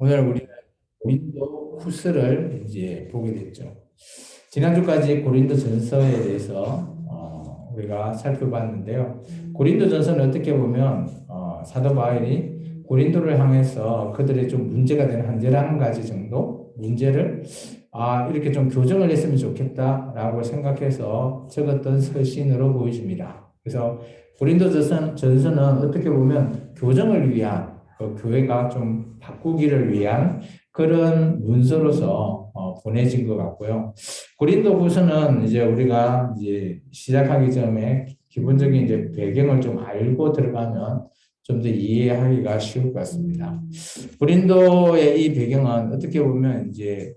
오늘 우리는 고린도 후서를 이제 보게 됐죠. 지난주까지 고린도 전서에 대해서 우리가 살펴봤는데요. 고린도 전서는 어떻게 보면 사도 바울이 고린도를 향해서 그들의 좀 문제가 되는 한 11가지 정도 문제를 이렇게 좀 교정을 했으면 좋겠다라고 생각해서 적었던 서신으로 보여집니다. 그래서 고린도 전서는 어떻게 보면 교정을 위한 교회가 좀 바꾸기를 위한 그런 문서로서 보내진 것 같고요. 고린도 후서는 이제 우리가 이제 시작하기 전에 기본적인 이제 배경을 좀 알고 들어가면 좀 더 이해하기가 쉬울 것 같습니다. 고린도의 이 배경은 어떻게 보면 이제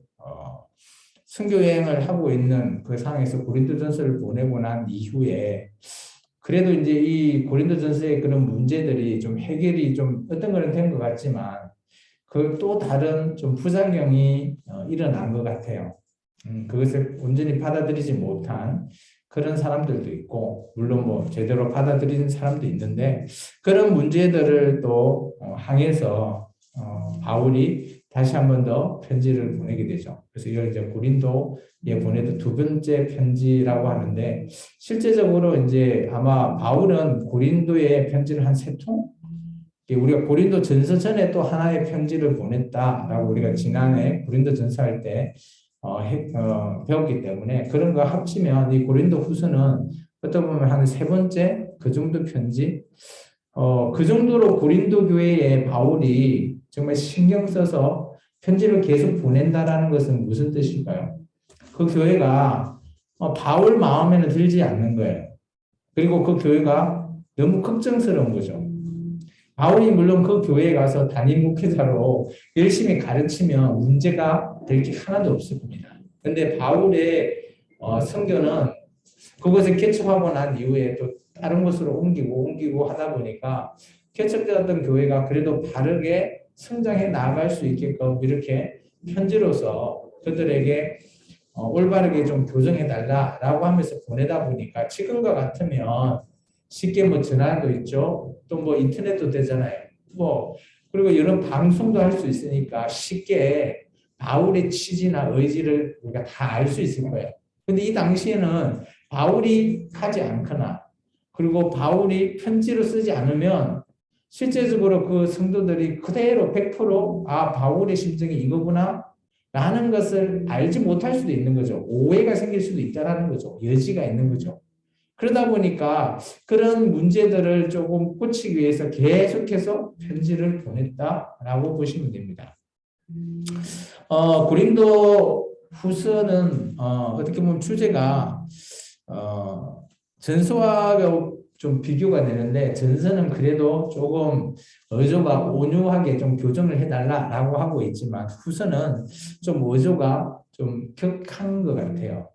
선교 여행을 하고 있는 그 상황에서 고린도전서를 보내고 난 이후에 그래도 이제 이 고린도전서의 그런 문제들이 좀 해결이 좀 어떤 거는 된 것 같지만 그 또 다른 좀 부작용이 일어난 것 같아요. 그것을 온전히 받아들이지 못한 그런 사람들도 있고, 물론 뭐 제대로 받아들이는 사람도 있는데, 그런 문제들을 또 항해서 바울이 다시 한 번 더 편지를 보내게 되죠. 그래서 이걸 이제 고린도에 보내도 두 번째 편지라고 하는데, 실제적으로 이제 아마 바울은 고린도에 편지를 한 세 통? 우리가 고린도 전서 전에 또 하나의 편지를 보냈다라고 우리가 지난해 고린도 전서 할 때 배웠기 때문에 그런 거 합치면 이 고린도 후서는 어떻게 보면 한 세 번째 그 정도 편지 그 정도로 고린도 교회에 바울이 정말 신경 써서 편지를 계속 보낸다라는 것은 무슨 뜻일까요? 그 교회가 바울 마음에는 들지 않는 거예요. 그리고 그 교회가 너무 걱정스러운 거죠. 바울이 물론 그 교회에 가서 담임 목회자로 열심히 가르치면 문제가 될 게 하나도 없을 겁니다. 근데 바울의 선교는 그것을 개척하고 난 이후에 또 다른 곳으로 옮기고 하다 보니까 개척되었던 교회가 그래도 바르게 성장해 나아갈 수 있게끔 이렇게 편지로서 그들에게 올바르게 좀 교정해 달라라고 하면서 보내다 보니까 지금과 같으면 쉽게 뭐 전화도 있죠. 또 뭐 인터넷도 되잖아요. 뭐 그리고 여러 방송도 할 수 있으니까 쉽게 바울의 취지나 의지를 우리가 다 알 수 있을 거예요. 근데 이 당시에는 바울이 하지 않거나 그리고 바울이 편지를 쓰지 않으면 실제적으로 그 성도들이 그대로 100% 바울의 심정이 이거구나 라는 것을 알지 못할 수도 있는 거죠. 오해가 생길 수도 있다라는 거죠. 여지가 있는 거죠. 그러다 보니까 그런 문제들을 조금 고치기 위해서 계속해서 편지를 보냈다라고 보시면 됩니다. 고린도 후서는 어떻게 보면 주제가 전서와 좀 비교가 되는데 전서는 그래도 조금 어조가 온유하게 좀 교정을 해달라라고 하고 있지만 후서는 좀 어조가 좀 격한 것 같아요.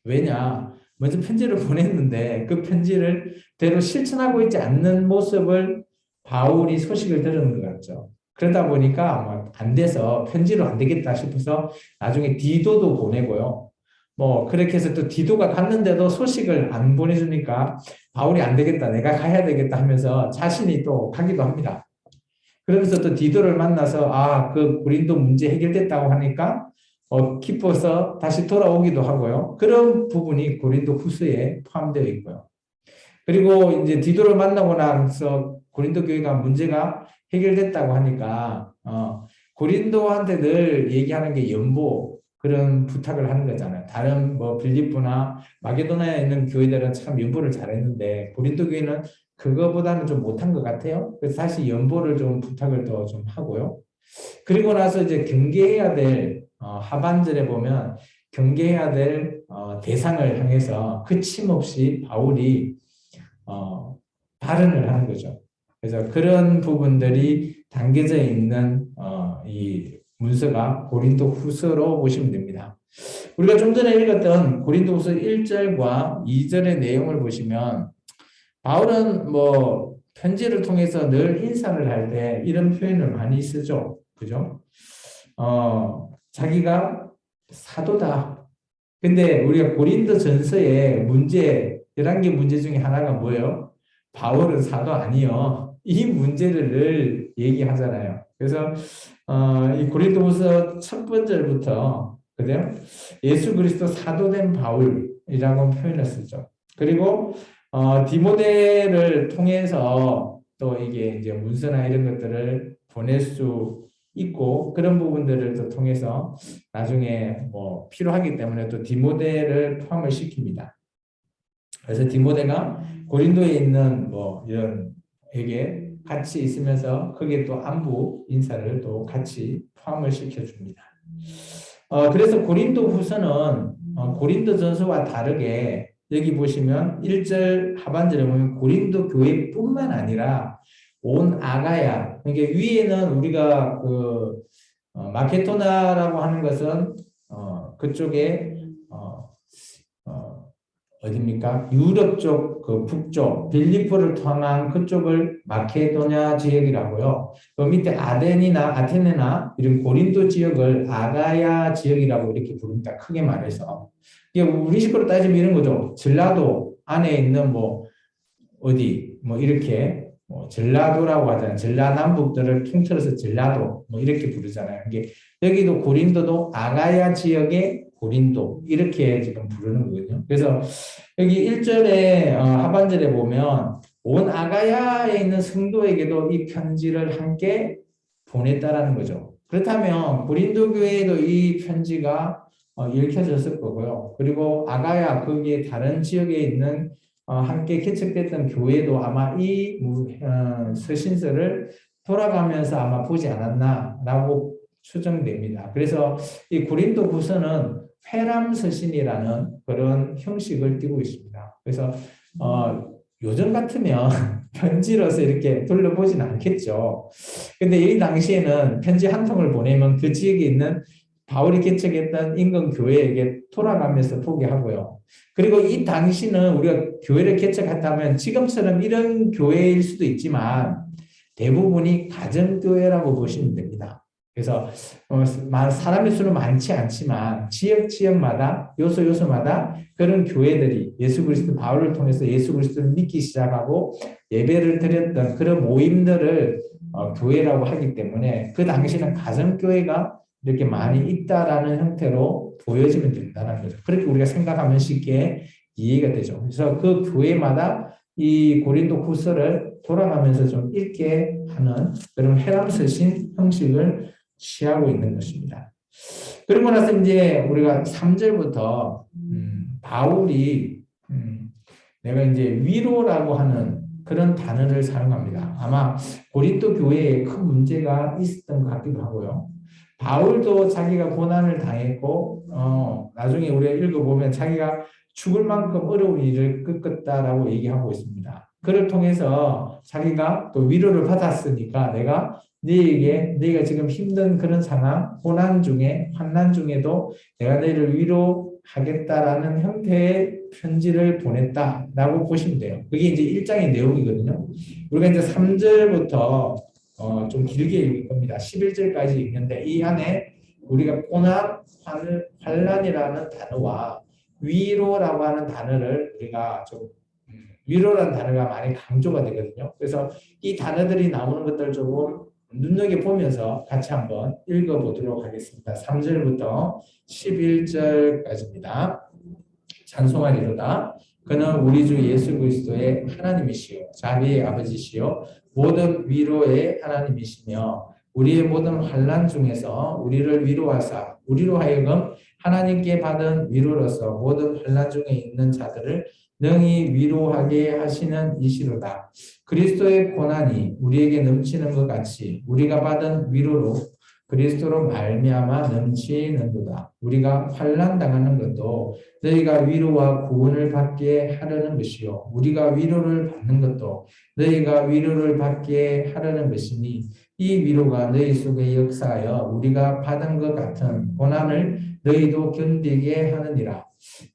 왜냐? 먼저 편지를 보냈는데 그 편지를 대로 실천하고 있지 않는 모습을 바울이 소식을 들은 것 같죠. 그러다 보니까 아마 안 돼서 편지로 안 되겠다 싶어서 나중에 디도도 보내고요. 뭐 그렇게 해서 또 디도가 갔는데도 소식을 안 보내주니까 바울이 안 되겠다, 내가 가야 되겠다 하면서 자신이 또 가기도 합니다. 그러면서 또 디도를 만나서 그 고린도 문제 해결됐다고 하니까 기뻐서 다시 돌아오기도 하고요. 그런 부분이 고린도 후서에 포함되어 있고요. 그리고 이제 디도를 만나고 나서 고린도 교회가 문제가 해결됐다고 하니까 고린도한테 늘 얘기하는 게 연보 그런 부탁을 하는 거잖아요. 다른 뭐 빌립보나 마게도나에 있는 교회들은 참 연보를 잘했는데 고린도 교회는 그거보다는 좀 못한 것 같아요. 그래서 다시 연보를 좀 부탁을 더 좀 하고요. 그리고 나서 이제 경계해야 될 하반절에 보면 경계해야 될 대상을 향해서 거침없이 바울이 발언을 하는 거죠. 그래서 그런 부분들이 담겨져 있는 이 문서가 고린도 후서로 보시면 됩니다. 우리가 좀 전에 읽었던 고린도 후서 1절과 2절의 내용을 보시면 바울은 뭐 편지를 통해서 늘 인사를 할 때 이런 표현을 많이 쓰죠. 그죠? 자기가 사도다. 근데 우리가 고린도 전서의 문제, 11개 문제 중에 하나가 뭐예요? 바울은 사도 아니요. 이 문제를 늘 얘기하잖아요. 그래서 이 고린도후서 첫 번째부터 그죠? 예수 그리스도 사도된 바울이라고 표현을 쓰죠. 그리고 디모데를 통해서 또 이게 이제 문서나 이런 것들을 보낼 수 있고 그런 부분들을 또 통해서 나중에 뭐 필요하기 때문에 또 디모데를 포함을 시킵니다. 그래서 디모데가 고린도에 있는 뭐 이런 에게 같이 있으면서 거기에 또 안부 인사를 또 같이 포함을 시켜줍니다. 그래서 고린도 후서는 고린도 전서와 다르게 여기 보시면 1절 하반절에 보면 고린도 교회뿐만 아니라 온 아가야, 그러니까 위에는 우리가 그 마케도나라고 하는 것은 그쪽에 어디입니까? 유럽 쪽, 그 북쪽, 빌리포를 통한 그쪽을 마케도냐 지역이라고요. 그 밑에 아테네나 이런 고린도 지역을 아가야 지역이라고 이렇게 부릅니다. 크게 말해서. 이게 우리식으로 따지면 이런 거죠. 전라도 안에 있는 뭐 어디 뭐 이렇게 뭐 전라도라고 하잖아요. 전라남북들을 통틀어서 전라도 뭐 이렇게 부르잖아요. 이게 여기도 고린도도 아가야 지역의 고린도 이렇게 지금 부르는 거거든요. 그래서 여기 1절에 하반절에 보면 온 아가야에 있는 성도에게도 이 편지를 함께 보냈다라는 거죠. 그렇다면 고린도 교회에도 이 편지가 읽혀졌을 거고요. 그리고 아가야 거기에 다른 지역에 있는 함께 개척됐던 교회도 아마 이 서신서를 돌아가면서 아마 보지 않았나라고 추정됩니다. 그래서 이 고린도 후서는 회람 서신이라는 그런 형식을 띠고 있습니다. 그래서 요즘 같으면 편지로서 이렇게 돌려보진 않겠죠. 근데 이 당시에는 편지 한 통을 보내면 그 지역에 있는 바울이 개척했던 인근 교회에게 돌아가면서 보게 하고요. 그리고 이 당시는 우리가 교회를 개척했다면 지금처럼 이런 교회일 수도 있지만 대부분이 가정교회라고 보시면 됩니다. 그래서 사람의 수는 많지 않지만 지역마다 요소마다 그런 교회들이 예수 그리스도 바울을 통해서 예수 그리스도를 믿기 시작하고 예배를 드렸던 그런 모임들을 교회라고 하기 때문에 그 당시는 가정교회가 이렇게 많이 있다라는 형태로 보여지면 된다는 거죠. 그렇게 우리가 생각하면 쉽게 이해가 되죠. 그래서 그 교회마다 이 고린도 후서를 돌아가면서 좀 읽게 하는 그런 회람서신 형식을 취하고 있는 것입니다. 그러고 나서 이제 우리가 3절부터 바울이 내가 이제 위로라고 하는 그런 단어를 사용합니다. 아마 고린도 교회에 큰 문제가 있었던 것 같기도 하고요. 바울도 자기가 고난을 당했고 나중에 우리가 읽어보면 자기가 죽을 만큼 어려운 일을 겪었다라고 얘기하고 있습니다. 그를 통해서 자기가 또 위로를 받았으니까 네가 지금 힘든 그런 상황, 고난 중에 환난 중에도 내가 너희를 위로하겠다라는 형태의 편지를 보냈다라고 보시면 돼요. 그게 이제 1장의 내용이거든요. 우리가 이제 3절부터 좀 길게 읽을 겁니다. 11절까지 읽는데 이 안에 우리가 고난, 환난이라는 단어와 위로라고 하는 단어를 우리가 좀 위로라는 단어가 많이 강조가 되거든요. 그래서 이 단어들이 나오는 것들을 조금 눈여겨보면서 같이 한번 읽어보도록 하겠습니다. 3절부터 11절까지입니다. 찬송하리로다. 그는 우리 주 예수 그리스도의 하나님이시요 자비의 아버지시요 모든 위로의 하나님이시며 우리의 모든 환난 중에서 우리를 위로하사 우리로 하여금 하나님께 받은 위로로서 모든 환난 중에 있는 자들을 능히 위로하게 하시는 이시로다. 그리스도의 고난이 우리에게 넘치는 것 같이 우리가 받은 위로로 그리스도로 말미암아 넘치는도다. 우리가 환난 당하는 것도 너희가 위로와 구원을 받게 하려는 것이요 우리가 위로를 받는 것도 너희가 위로를 받게 하려는 것이니 이 위로가 너희 속에 역사하여 우리가 받은 것 같은 고난을 너희도 견디게 하느니라.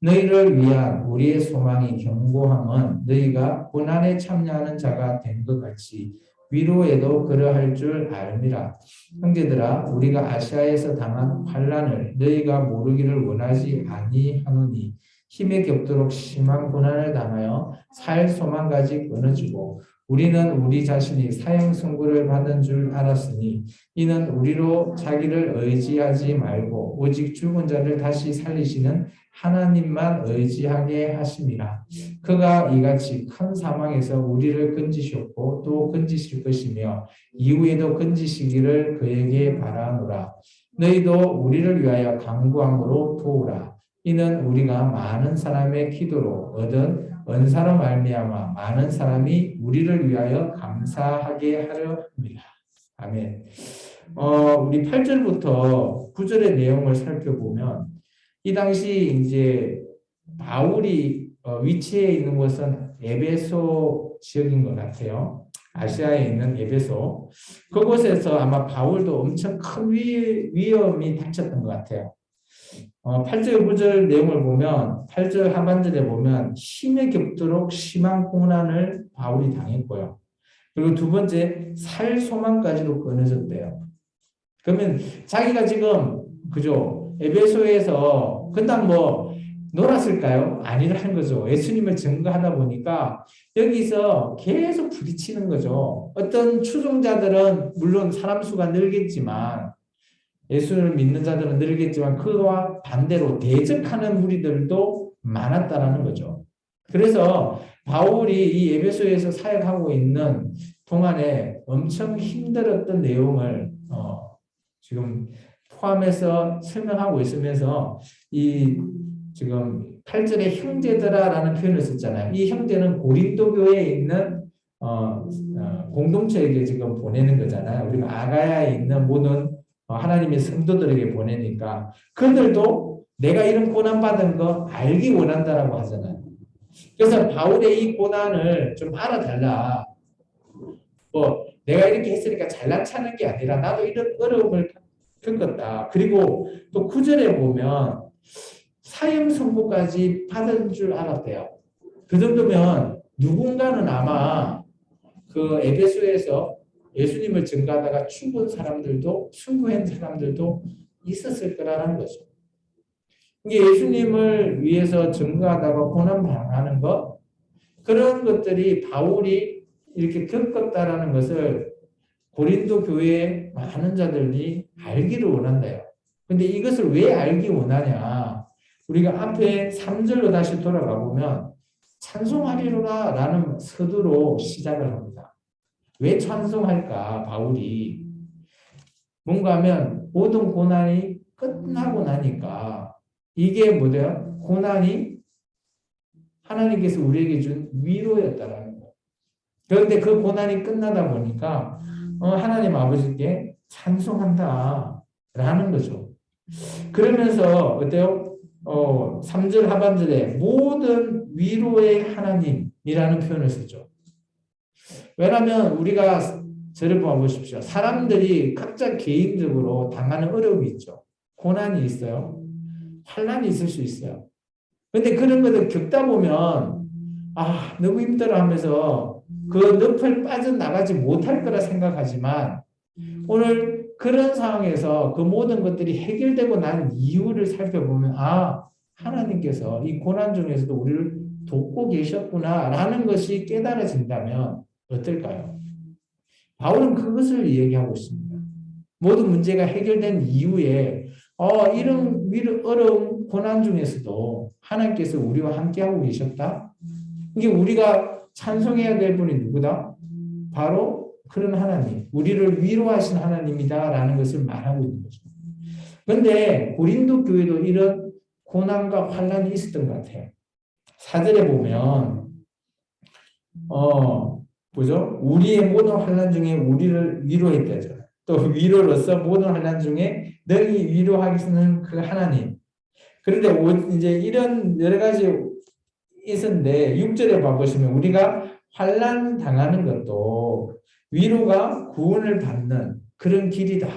너희를 위한 우리의 소망이 견고함은 너희가 고난에 참여하는 자가 된 것 같이 위로에도 그러할 줄 알미라. 형제들아 우리가 아시아에서 당한 환난을 너희가 모르기를 원하지 아니하노니 힘에 겹도록 심한 고난을 당하여 살 소망까지 끊어지고 우리는 우리 자신이 사형 선고를 받은 줄 알았으니 이는 우리로 자기를 의지하지 말고 오직 죽은 자를 다시 살리시는 하나님만 의지하게 하심이라. 그가 이같이 큰 사망에서 우리를 건지셨고 또 건지실 것이며 이후에도 건지시기를 그에게 바라노라. 너희도 우리를 위하여 간구함으로 도우라. 이는 우리가 많은 사람의 기도로 얻은 은사로 말미암아 많은 사람이 우리를 위하여 감사하게 하려 합니다. 아멘. 우리 8절부터 9절의 내용을 살펴보면 이 당시 이제 바울이 위치해 있는 곳은 에베소 지역인 것 같아요. 아시아에 있는 에베소. 그곳에서 아마 바울도 엄청 큰 위험이 닥쳤던 것 같아요. 8절, 9절 내용을 보면 8절 하반절에 보면 힘에 겹도록 심한 고난을 바울이 당했고요. 그리고 두 번째, 살 소망까지도 끊어졌대요. 그러면 자기가 지금 그죠? 에베소에서 그냥 뭐 놀았을까요? 아니라는 거죠. 예수님을 증거하다 보니까 여기서 계속 부딪히는 거죠. 어떤 추종자들은 물론 사람 수가 늘겠지만 예수를 믿는 자들은 늘겠지만 그와 반대로 대적하는 무리들도 많았다라는 거죠. 그래서 바울이 이 에베소에서 사역하고 있는 동안에 엄청 힘들었던 내용을 지금 포함해서 설명하고 있으면서 이 지금 8절에 형제들아라는 표현을 썼잖아요. 이 형제는 고린도 교회에 있는 공동체에게 지금 보내는 거잖아요. 우리가 아가야에 있는 모든 하나님의 성도들에게 보내니까 그들도 내가 이런 고난받은 거 알기 원한다라고 하잖아요. 그래서 바울의 이 고난을 좀 알아달라. 뭐 내가 이렇게 했으니까 잘난 체하는 게 아니라 나도 이런 어려움을 겪었다. 그리고 또 9절에 보면 사형 선고까지 받은 줄 알았대요. 그 정도면 누군가는 아마 그 에베소에서 예수님을 증거하다가 죽은 사람들도 순교한 사람들도 있었을 거라는 거죠. 이게 예수님을 위해서 증거하다가 고난 당하는 것 그런 것들이 바울이 이렇게 겪었다라는 것을 고린도 교회의 많은 자들이 알기를 원한대요. 근데 이것을 왜 알기 원하냐? 우리가 앞에 3절로 다시 돌아가 보면 찬송하리로라 라는 서두로 시작을 합니다. 왜 찬송할까? 바울이 뭔가 하면 모든 고난이 끝나고 나니까 이게 뭐예요? 고난이 하나님께서 우리에게 준 위로였다라는 거예요. 그런데 그 고난이 끝나다 보니까 하나님 아버지께 찬송한다 라는 거죠. 그러면서 어때요? 3절 하반절에 모든 위로의 하나님이라는 표현을 쓰죠. 왜냐하면 우리가 저를 봐보십시오. 사람들이 각자 개인적으로 당하는 어려움이 있죠. 고난이 있어요. 환난이 있을 수 있어요. 근데 그런 것을 겪다 보면 너무 힘들어 하면서 그 늪을 빠져나가지 못할 거라 생각하지만 오늘 그런 상황에서 그 모든 것들이 해결되고 난 이유를 살펴보면 하나님께서 이 고난 중에서도 우리를 돕고 계셨구나라는 것이 깨달아진다면 어떨까요? 바울은 그것을 얘기하고 있습니다. 모든 문제가 해결된 이후에 이런 어려운 고난 중에서도 하나님께서 우리와 함께하고 계셨다. 이게 우리가 찬송해야 될 분이 누구다? 바로 그런 하나님, 우리를 위로하신 하나님이다라는 것을 말하고 있는 거죠. 그런데 고린도 교회도 이런 고난과 환난이 있었던 것 같아요. 4절에 보면 보죠? 우리의 모든 환난 중에 우리를 위로했다죠. 또 위로로서 모든 환난 중에 너희 위로하시는 그 하나님. 그런데 이제 이런 여러 가지 있었는데 6절에 봐보시면 우리가 환난 당하는 것도 위로가 구원을 받는 그런 길이다.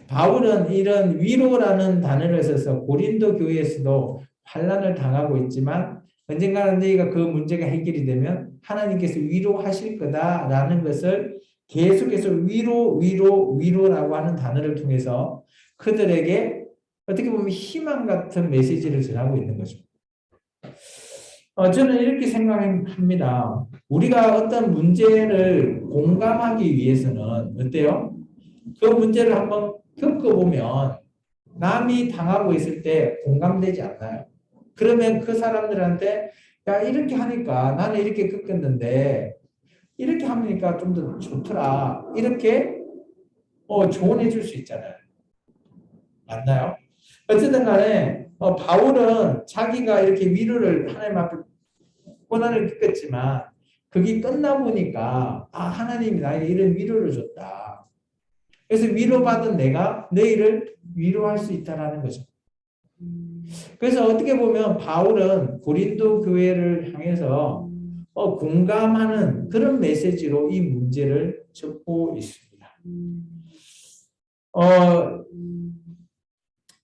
바울은 이런 위로라는 단어를 써서 고린도 교회에서도 환난을 당하고 있지만 언젠가는 너희가 그 문제가 해결이 되면 하나님께서 위로하실 거다라는 것을 계속해서 위로라고 하는 단어를 통해서 그들에게 어떻게 보면 희망 같은 메시지를 전하고 있는 거죠. 저는 이렇게 생각합니다. 우리가 어떤 문제를 공감하기 위해서는 어때요? 그 문제를 한번 겪어보면 남이 당하고 있을 때 공감되지 않나요? 그러면 그 사람들한테 야, 이렇게 하니까 나는 이렇게 겪었는데 이렇게 하니까 좀 더 좋더라. 이렇게 조언해 줄 수 있잖아요. 맞나요? 어쨌든 간에 바울은 자기가 이렇게 위로를 하나님 앞에 고난을 겪었지만 그게 끝나 보니까 하나님이 나에게 이런 위로를 줬다. 그래서 위로받은 내가 너희를 위로할 수 있다라는 거죠. 그래서 어떻게 보면 바울은 고린도 교회를 향해서 공감하는 그런 메시지로 이 문제를 접고 있습니다.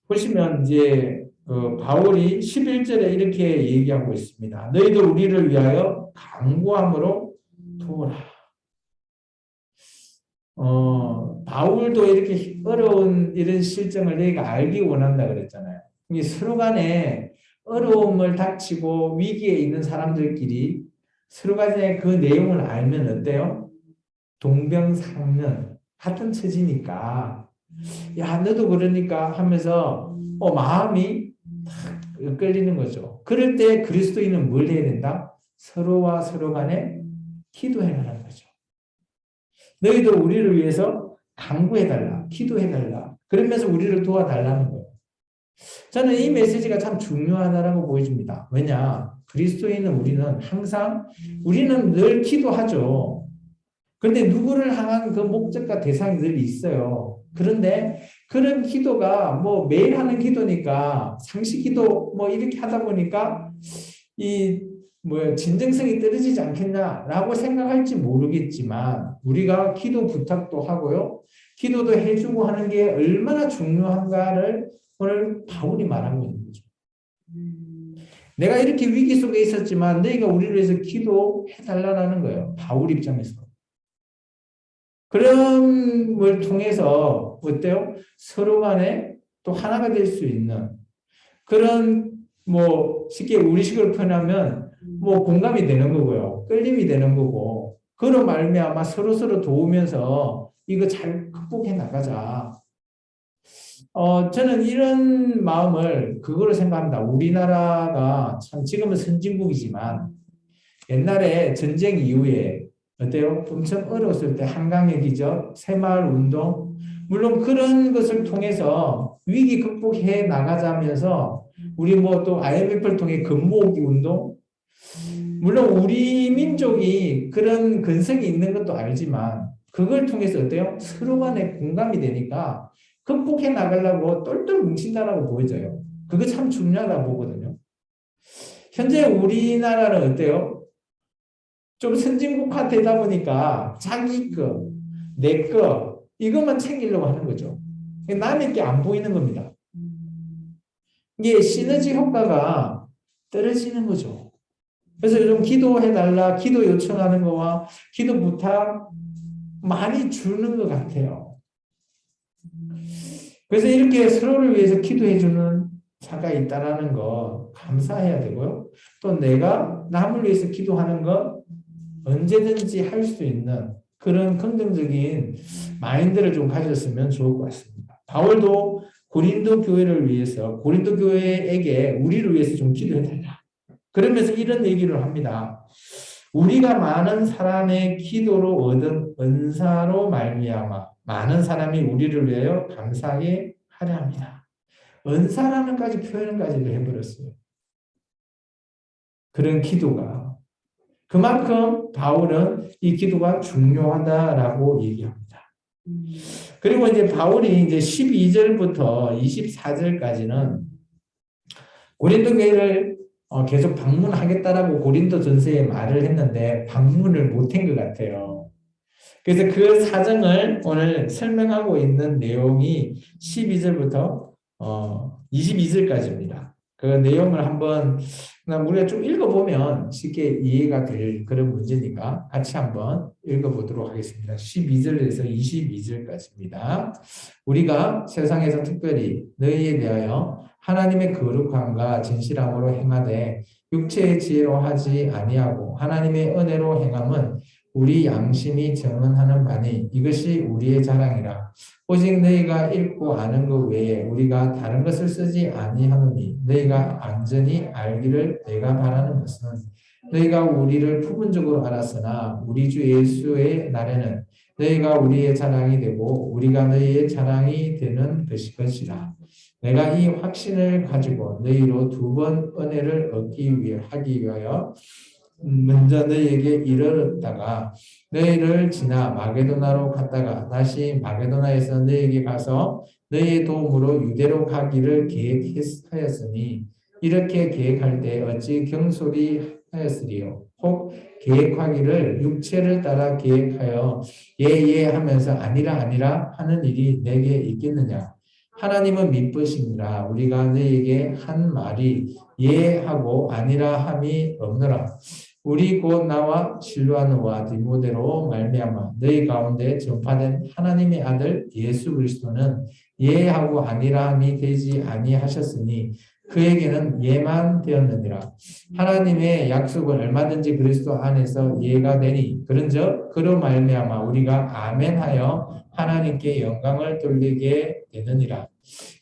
보시면 이제 바울이 11절에 이렇게 얘기하고 있습니다. 너희도 우리를 위하여 간구함으로 도우라. 바울도 이렇게 어려운 이런 실정을 너희가 알기 원한다 그랬잖아요. 서로 간에 어려움을 닥치고 위기에 있는 사람들끼리 서로 간에 그 내용을 알면 어때요? 동병상련 같은 처지니까 야 너도 그러니까 하면서 마음이 탁 끌리는 거죠. 그럴 때 그리스도인은 뭘 해야 된다? 서로와 서로 간에 기도해라는 거죠. 너희도 우리를 위해서 간구해달라, 기도해달라. 그러면서 우리를 도와달라는 거예요. 저는 이 메시지가 참 중요하다고 보여집니다. 왜냐? 그리스도인은 우리는 늘 기도하죠. 그런데 누구를 향한 그 목적과 대상이 늘 있어요. 그런데 그런 기도가 뭐 매일 하는 기도니까 상시 기도 뭐 이렇게 하다 보니까 진정성이 떨어지지 않겠냐라고 생각할지 모르겠지만 우리가 기도 부탁도 하고요. 기도도 해주고 하는 게 얼마나 중요한가를 오늘 바울이 말하고 있는 거죠. 내가 이렇게 위기 속에 있었지만 너희가 우리를 위해서 기도해달라는 거예요. 바울 입장에서. 그런 걸 통해서 어때요? 서로 간에 또 하나가 될 수 있는 그런 쉽게 우리식으로 표현하면 공감이 되는 거고요. 끌림이 되는 거고 그런 말미암아 서로서로 도우면서 이거 잘 극복해 나가자. 저는 이런 마음을 그거로 생각합니다. 우리나라가 참 지금은 선진국이지만 옛날에 전쟁 이후에 어때요? 엄청 어려웠을 때 한강의 기적, 새마을 운동 물론 그런 것을 통해서 위기 극복해 나가자면서 우리 또 IMF를 통해 금모으기 운동 물론 우리 민족이 그런 근성이 있는 것도 알지만 그걸 통해서 어때요? 서로 간에 공감이 되니까 극복해 나가려고 똘똘 뭉친다라고 보여져요. 그거 참 중요하다고 보거든요. 현재 우리나라는 어때요? 좀 선진국화 되다 보니까 자기 거, 내 거, 이것만 챙기려고 하는 거죠. 남의 게 안 보이는 겁니다. 이게 시너지 효과가 떨어지는 거죠. 그래서 좀 기도해달라, 기도 요청하는 거와 기도 부탁 많이 주는 것 같아요. 그래서 이렇게 서로를 위해서 기도해주는 자가 있다는 거 감사해야 되고요. 또 내가 남을 위해서 기도하는 것 언제든지 할 수 있는 그런 긍정적인 마인드를 좀 가졌으면 좋을 것 같습니다. 바울도 고린도 교회를 위해서 고린도 교회에게 우리를 위해서 좀 기도해달라. 그러면서 이런 얘기를 합니다. 우리가 많은 사람의 기도로 얻은 은사로 말미암아 많은 사람이 우리를 위하여 감사하게 하려 합니다. 은사라는까지 표현까지도 해버렸어요. 그런 기도가 그만큼 바울은 이 기도가 중요하다라고 얘기합니다. 그리고 이제 바울이 이제 12절부터 24절까지는 고린도 교회를 계속 방문하겠다라고 고린도 전서에 말을 했는데 방문을 못한 것 같아요. 그래서 그 사정을 오늘 설명하고 있는 내용이 12절부터 22절까지입니다. 그 내용을 한번 우리가 좀 읽어보면 쉽게 이해가 될 그런 문제니까 같이 한번 읽어보도록 하겠습니다. 12절에서 22절까지입니다. 우리가 세상에서 특별히 너희에 대하여 하나님의 거룩함과 진실함으로 행하되 육체의 지혜로 하지 아니하고 하나님의 은혜로 행함은 우리 양심이 증언하는 바니 이것이 우리의 자랑이라. 오직 너희가 읽고 아는 것 외에 우리가 다른 것을 쓰지 아니하노니 너희가 완전히 알기를 내가 바라는 것은 너희가 우리를 부분적으로 알았으나 우리 주 예수의 날에는 너희가 우리의 자랑이 되고 우리가 너희의 자랑이 되는 것이라. 내가 이 확신을 가지고 너희로 두 번 은혜를 하기 위하여 먼저 너희에게 이르렀다가 너희를 지나 마게도나로 갔다가 다시 마게도나에서 너희에게 가서 너희의 도움으로 유대로 가기를 계획하였으니 이렇게 계획할 때 어찌 경솔히 하였으리요. 혹 계획하기를 육체를 따라 계획하여 예예 하면서 아니라 아니라 하는 일이 내게 있겠느냐. 하나님은 미쁘시니라. 우리가 너희에게 한 말이 예하고 아니라 함이 없노라. 우리 곧 나와 실로아노와 디모데로 말미암아 너희 가운데 전파된 하나님의 아들 예수 그리스도는 예하고 아니라 함이 되지 아니하셨으니 그에게는 예만 되었느니라. 하나님의 약속은 얼마든지 그리스도 안에서 예가 되니 그런즉 그로 말미암아 우리가 아멘하여 하나님께 영광을 돌리게 되느니라.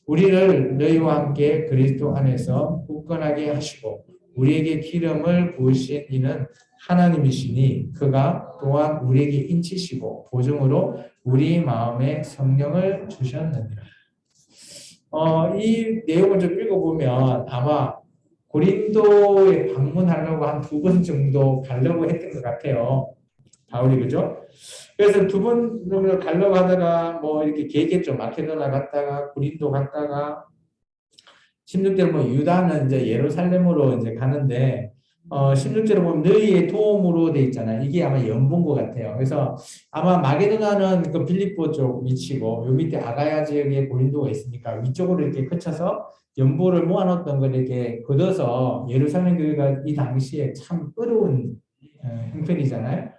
우리를 너희와 함께 그리스도 안에서 굳건하게 하시고 우리에게 기름을 부으신 이는 하나님이시니 그가 또한 우리에게 인치시고 보증으로 우리 마음에 성령을 주셨느니라. 이 내용을 좀 읽어보면 아마 고린도에 방문하려고 한 두 번 정도 가려고 했던 것 같아요. 바울이 그죠? 그래서 두 번 정도 가려고 하다가 뭐 이렇게 계획했죠. 마케도나 갔다가 고린도 갔다가 16절에 뭐 유다는 이제 예루살렘으로 이제 가는데 16절에 보면 너희의 도움으로 돼 있잖아요. 이게 아마 연본 것 같아요. 그래서 아마 마게도나는 그 빌립보 쪽 위치고 요 밑에 아가야 지역에 고린도가 있으니까 위쪽으로 이렇게 거쳐서 연보를 모아놓았던 걸 이렇게 걷어서 예루살렘 교회가 이 당시에 참 어려운 형편이잖아요.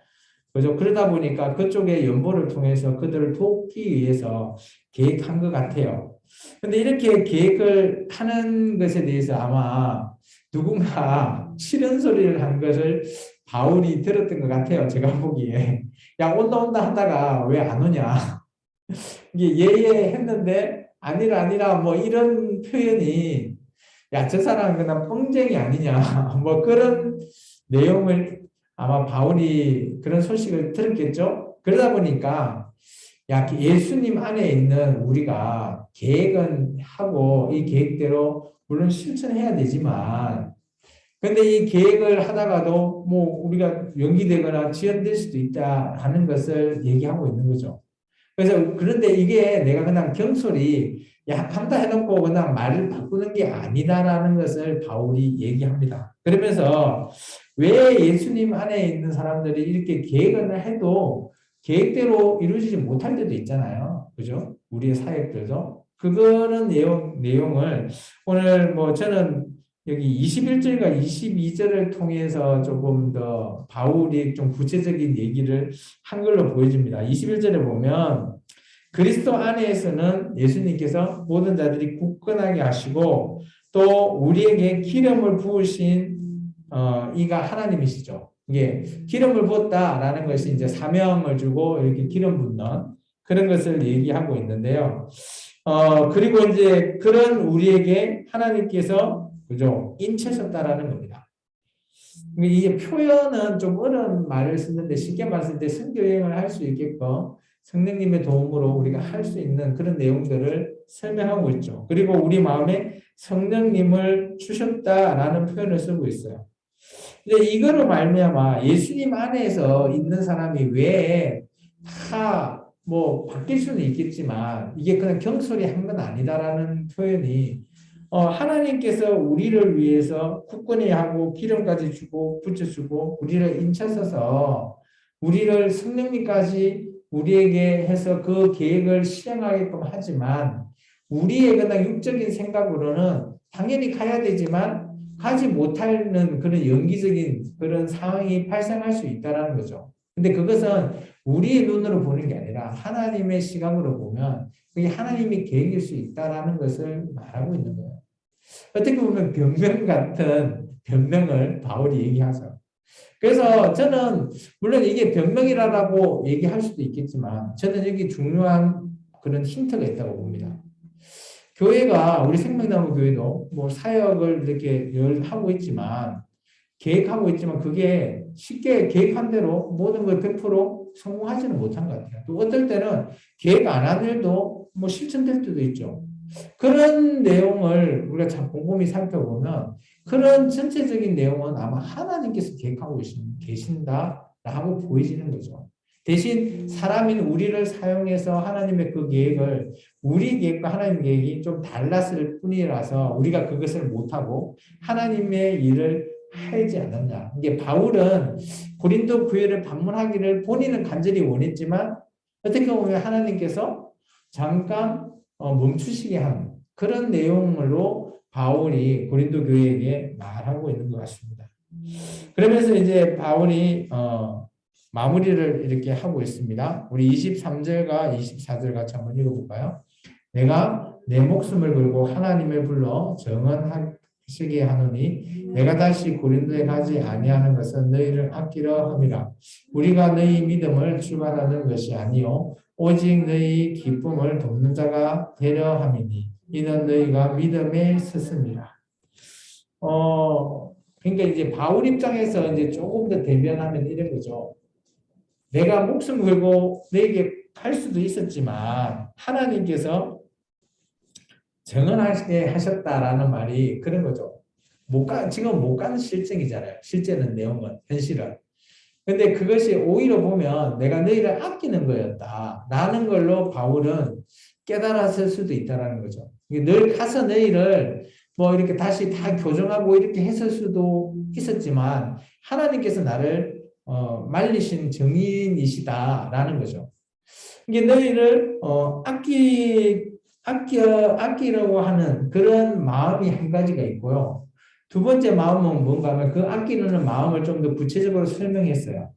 그죠? 그러다 보니까 그쪽에 연보를 통해서 그들을 돕기 위해서 계획한 것 같아요. 근데 이렇게 계획을 하는 것에 대해서 아마 누군가 싫은 소리를 한 것을 바울이 들었던 것 같아요. 제가 보기에. 야, 온다, 온다 하다가 왜 안 오냐. 이게 예예했는데 아니라 아니라 뭐 이런 표현이 야, 저 사람은 그냥 뻥쟁이 아니냐. 뭐 그런 내용을 아마 바울이 그런 소식을 들었겠죠. 그러다 보니까 야, 예수님 안에 있는 우리가 계획은 하고 이 계획대로 물론 실천해야 되지만 근데 이 계획을 하다가도 뭐 우리가 연기되거나 지연될 수도 있다라는 것을 얘기하고 있는 거죠. 그래서 그런데 이게 내가 그냥 경솔히 야, 한다 해놓고 그냥 말을 바꾸는 게 아니다라는 것을 바울이 얘기합니다. 그러면서 왜 예수님 안에 있는 사람들이 이렇게 계획을 해도 계획대로 이루어지지 못할 때도 있잖아요. 그죠? 우리의 사역들도. 그거는 내용을 오늘 뭐 저는 여기 21절과 22절을 통해서 조금 더 바울이 좀 구체적인 얘기를 한글로 보여줍니다. 21절에 보면 그리스도 안에서는 예수님께서 모든 자들이 굳건하게 하시고 또 우리에게 기름을 부으신 이가 하나님이시죠. 이게 기름을 부었다라는 것이 이제 사명을 주고 이렇게 기름 붓는 그런 것을 얘기하고 있는데요. 그리고 이제 그런 우리에게 하나님께서 그죠? 인치셨다라는 겁니다. 이게 표현은 좀 어려운 말을 쓰는데 쉽게 말했을 때 선교여행을 할 수 있게끔 성령님의 도움으로 우리가 할 수 있는 그런 내용들을 설명하고 있죠. 그리고 우리 마음에 성령님을 주셨다라는 표현을 쓰고 있어요. 근데 이거로 말미암아 예수님 안에서 있는 사람이 왜 다 뭐 바뀔 수는 있겠지만 이게 그냥 경솔히 한 건 아니다라는 표현이 하나님께서 우리를 위해서 굳건히 하고 기름까지 주고 붙여주고 우리를 인쳐서서 우리를 성령님까지 우리에게 해서 그 계획을 실행하게끔 하지만 우리의 그냥 육적인 생각으로는 당연히 가야 되지만 가지 못하는 그런 연기적인 그런 상황이 발생할 수 있다는 거죠. 근데 그것은 우리의 눈으로 보는 게 아니라 하나님의 시각으로 보면 그게 하나님의 계획일 수 있다라는 것을 말하고 있는 거예요. 어떻게 보면 변명 같은 변명을 바울이 얘기하죠. 그래서 저는 물론 이게 변명이라고 얘기할 수도 있겠지만 저는 여기 중요한 그런 힌트가 있다고 봅니다. 교회가 우리 생명나무 교회도 뭐 사역을 이렇게 하고 있지만 계획하고 있지만 그게 쉽게 계획한 대로 모든 걸 100% 성공하지는 못한 것 같아요. 또 어떨 때는 계획 안 한 일도 뭐 실천될 때도 있죠. 그런 내용을 우리가 참 곰곰이 살펴보면 그런 전체적인 내용은 아마 하나님께서 계획하고 계신다라고 보이지는 거죠. 대신 사람인 우리를 사용해서 하나님의 그 계획을 우리 계획과 하나님 계획이 좀 달랐을 뿐이라서 우리가 그것을 못하고 하나님의 일을 하지 않았냐. 이게 바울은 고린도 교회를 방문하기를 본인은 간절히 원했지만 어떻게 보면 하나님께서 잠깐 멈추시게 한 그런 내용으로 바울이 고린도 교회에게 말하고 있는 것 같습니다. 그러면서 이제 바울이 마무리를 이렇게 하고 있습니다. 우리 23절과 24절 같이 한번 읽어볼까요? 내가 내 목숨을 걸고 하나님을 불러 정언하시게 하노니 내가 다시 고린도에 가지 아니하는 것은 너희를 아끼려 함이라. 우리가 너희 믿음을 출발하는 것이 아니요 오직 너희 기쁨을 돕는 자가 되려 함이니 이는 너희가 믿음에 섰습니다. 그러니까 이제 바울 입장에서 이제 조금 더 대변하면 이런 거죠. 내가 목숨 걸고 너에게 갈 수도 있었지만 하나님께서 정언하시게 하셨다라는 말이 그런 거죠. 지금 못 가는 실정이잖아요. 실제는 내용은, 현실은. 근데 그것이 오히려 보면 내가 너희를 아끼는 거였다. 라는 걸로 바울은 깨달았을 수도 있다라는 거죠. 늘 가서 너희를 뭐 이렇게 다시 다 교정하고 이렇게 했을 수도 있었지만 하나님께서 나를 말리신 정인이시다라는 거죠. 이게 너희를 아끼려고 하는 그런 마음이 한 가지가 있고요. 두 번째 마음은 뭔가 하면 그 아끼는 마음을 좀 더 구체적으로 설명했어요.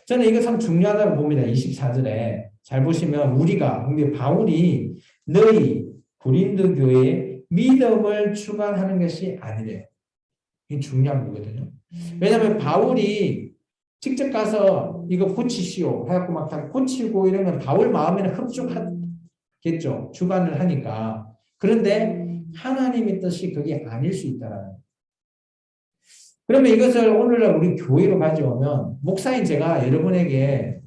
저는 이거 참 중요하다고 봅니다. 24절에 잘 보시면 근데 바울이 너희 고린도 교회에 믿음을 추구하는 것이 아니래요. 이게 중요한 거거든요. 왜냐하면 바울이 직접 가서 이거 고치시오 해갖고 막 다 고치고 이러면 바울 마음에는 흡족하겠죠. 주관을 하니까. 그런데 하나님의 뜻이 그게 아닐 수 있다라는. 그러면 이것을 오늘날 우리 교회로 가져오면 목사인 제가 여러분에게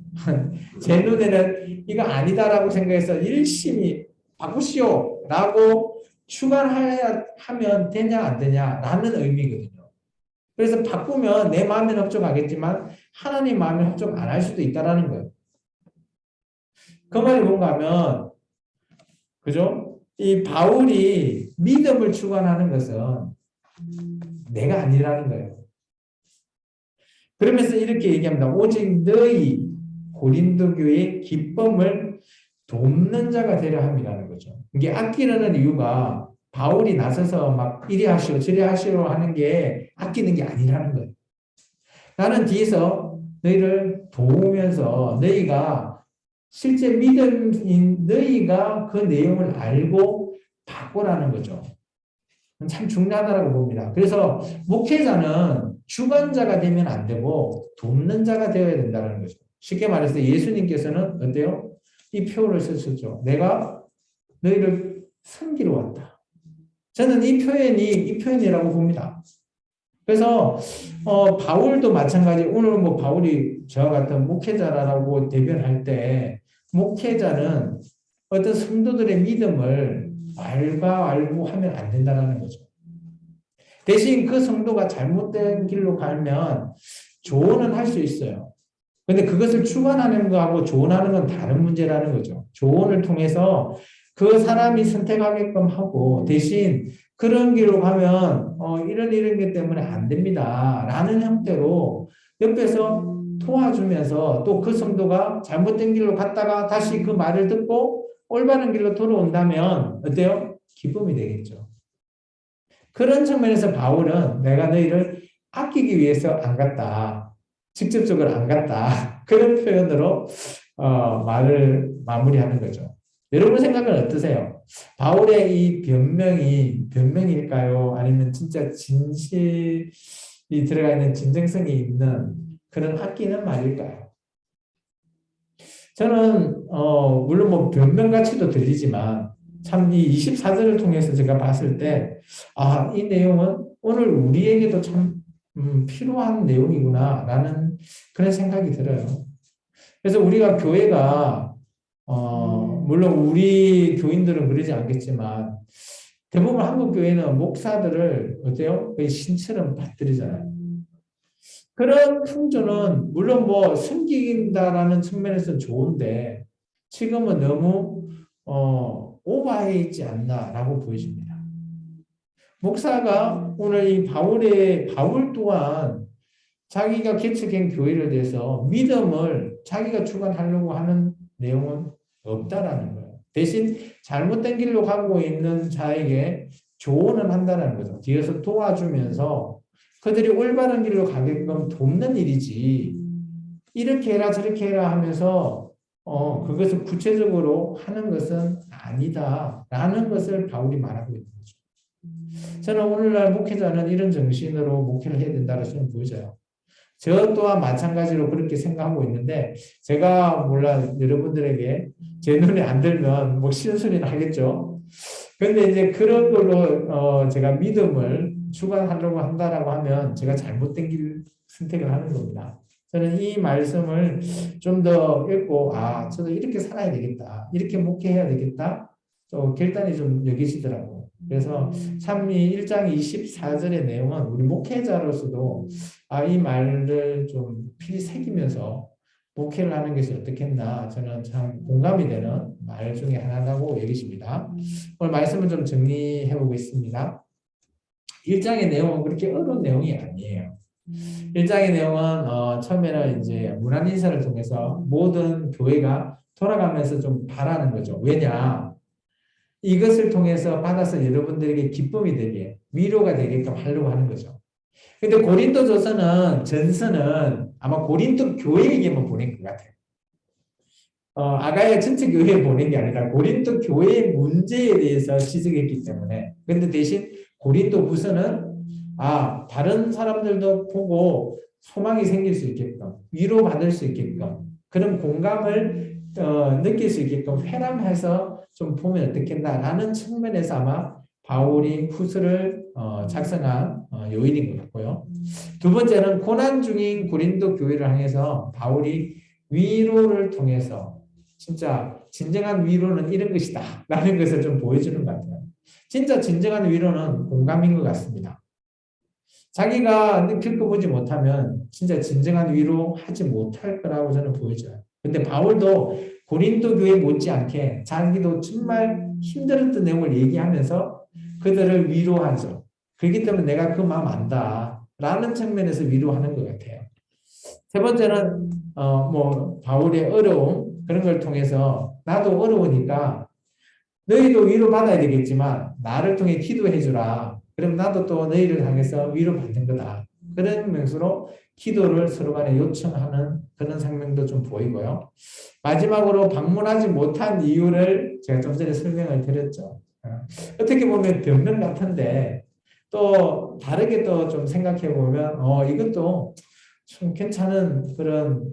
제 눈에는 이거 아니다라고 생각해서 열심히 바꾸시오 라고 추가하면 되냐 안 되냐라는 의미거든요. 그래서 바꾸면 내 마음에 합족하겠지만 하나님 마음에 합족 안 할 수도 있다라는 거예요. 그 말이 뭔가 하면 그죠? 이 바울이 믿음을 추구하는 것은 내가 아니라는 거예요. 그러면서 이렇게 얘기합니다. 오직 너희 고린도 교회의 기쁨을 돕는 자가 되려 함이라는 거죠. 이게 아끼려는 이유가 바울이 나서서 막 이리 하시오 저리 하시오 하는 게 아끼는 게 아니라는 거예요. 나는 뒤에서 너희를 도우면서 너희가 실제 믿음인 너희가 그 내용을 알고 바꾸라는 거죠. 참 중요하다고 봅니다. 그래서 목회자는 주관자가 되면 안 되고 돕는 자가 되어야 된다는 거죠. 쉽게 말해서 예수님께서는 어때요? 이 표현을 쓰셨죠. 내가 너희를 섬기러 왔다. 저는 이 표현이라고 봅니다. 그래서 바울도 마찬가지. 오늘 뭐 바울이 저와 같은 목회자라고 대변할 때 목회자는 어떤 성도들의 믿음을 왈가왈부하면 안 된다는 거죠. 대신 그 성도가 잘못된 길로 가면 조언은 할 수 있어요. 근데 그것을 추구하는 거하고 조언하는 건 다른 문제라는 거죠. 조언을 통해서 그 사람이 선택하게끔 하고 대신 그런 길로 가면 이런 것 때문에 안 됩니다. 라는 형태로 옆에서 도와주면서 또 그 성도가 잘못된 길로 갔다가 다시 그 말을 듣고 올바른 길로 돌아온다면 어때요? 기쁨이 되겠죠. 그런 측면에서 바울은 내가 너희를 아끼기 위해서 안 갔다. 직접적으로 안 갔다. 그런 표현으로 말을 마무리하는 거죠. 여러분 생각은 어떠세요? 바울의 이 변명이 변명일까요? 아니면 진짜 진실이 들어가 있는 진정성이 있는 그런 아끼는 말일까요? 저는 물론 뭐 변명 가치도 들리지만 참 이 24절을 통해서 제가 봤을 때 이 내용은 오늘 우리에게도 참 필요한 내용이구나라는 그런 생각이 들어요. 그래서 우리가 교회가 물론 우리 교인들은 그러지 않겠지만 대부분 한국 교회는 목사들을 어때요? 거의 신처럼 받들이잖아요. 그런 풍조는 물론 뭐 섬긴다라는 측면에서는 좋은데 지금은 너무 오버해 있지 않나라고 보여집니다. 목사가 오늘 이 바울 또한 자기가 개척한 교회를 대해서 믿음을 자기가 주관하려고 하는 내용은 없다라는 거예요. 대신 잘못된 길로 가고 있는 자에게 조언을 한다는 거죠. 뒤에서 도와주면서 그들이 올바른 길로 가게끔 돕는 일이지. 이렇게 해라 저렇게 해라 하면서 그것을 구체적으로 하는 것은 아니다라는 것을 바울이 말하고 있는 거죠. 저는 오늘날 목회자는 이런 정신으로 목회를 해야 된다고 저는 보여져요. 저 또한 마찬가지로 그렇게 생각하고 있는데 제가 여러분들에게 제 눈에 안 들면 뭐 싫은 소리는 하겠죠. 그런데 이제 그런 걸로 제가 믿음을 주관하려고 한다라고 하면 제가 잘못된 길 선택을 하는 겁니다. 저는 이 말씀을 좀 더 읽고 저도 이렇게 살아야 되겠다. 이렇게 목회해야 되겠다. 또 결단이 좀 여기시더라고요. 그래서 참 이 1장 24절의 내용은 우리 목회자로서도 이 말을 좀 필히 새기면서 목회를 하는 것이 어떻겠나 저는 참 공감이 되는 말 중에 하나라고 여기십니다. 오늘 말씀을 좀 정리해 보겠습니다. 1장의 내용은 그렇게 어려운 내용이 아니에요. 1장의 내용은 처음에는 이제 문안 인사를 통해서 모든 교회가 돌아가면서 좀 바라는 거죠. 왜냐? 이것을 통해서 받아서 여러분들에게 기쁨이 되게 위로가 되게끔 하려고 하는 거죠. 근데 고린도전서는 아마 고린도 교회에게만 보낸 것 같아요. 아가야 전체 교회에 보낸 게 아니라 고린도 교회의 문제에 대해서 지적했기 때문에. 근데 대신 고린도 후서는 다른 사람들도 보고 소망이 생길 수 있게끔 위로받을 수 있게끔 그런 공감을 느낄 수 있게끔 회람해서 좀 보면 어떻겠나라는 측면에서 아마 바울이 후서를 작성한 요인인 것 같고요. 두 번째는 고난 중인 고린도 교회를 향해서 바울이 위로를 통해서 진짜 진정한 위로는 이런 것이다 라는 것을 좀 보여주는 것 같아요. 진짜 진정한 위로는 공감인 것 같습니다. 자기가 겪어보지 못하면 진짜 진정한 위로 하지 못할 거라고 저는 보여져요. 근데 바울도 고린도 교회 못지않게 자기도 정말 힘들었던 내용을 얘기하면서 그들을 위로하죠. 그렇기 때문에 내가 그 마음 안다 라는 측면에서 위로하는 것 같아요. 세 번째는 바울의 어려움 그런 걸 통해서 나도 어려우니까 너희도 위로받아야 되겠지만 나를 통해 기도해 주라. 그럼 나도 또 너희를 향해서 위로받는 거다. 그런 명수로 기도를 서로 간에 요청하는 그런 장면도 좀 보이고요. 마지막으로 방문하지 못한 이유를 제가 좀 전에 설명을 드렸죠. 어떻게 보면 변명 같은데 또 다르게 또 좀 생각해 보면 이것도 좀 괜찮은 그런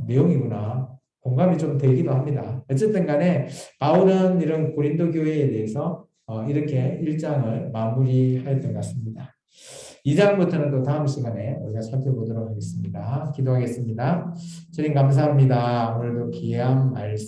내용이구나. 공감이 좀 되기도 합니다. 어쨌든 간에 바울은 이런 고린도 교회에 대해서 이렇게 1장을 마무리하였던 것 같습니다. 2장부터는 또 다음 시간에 우리가 살펴보도록 하겠습니다. 기도하겠습니다. 주님 감사합니다. 오늘도 귀한 말씀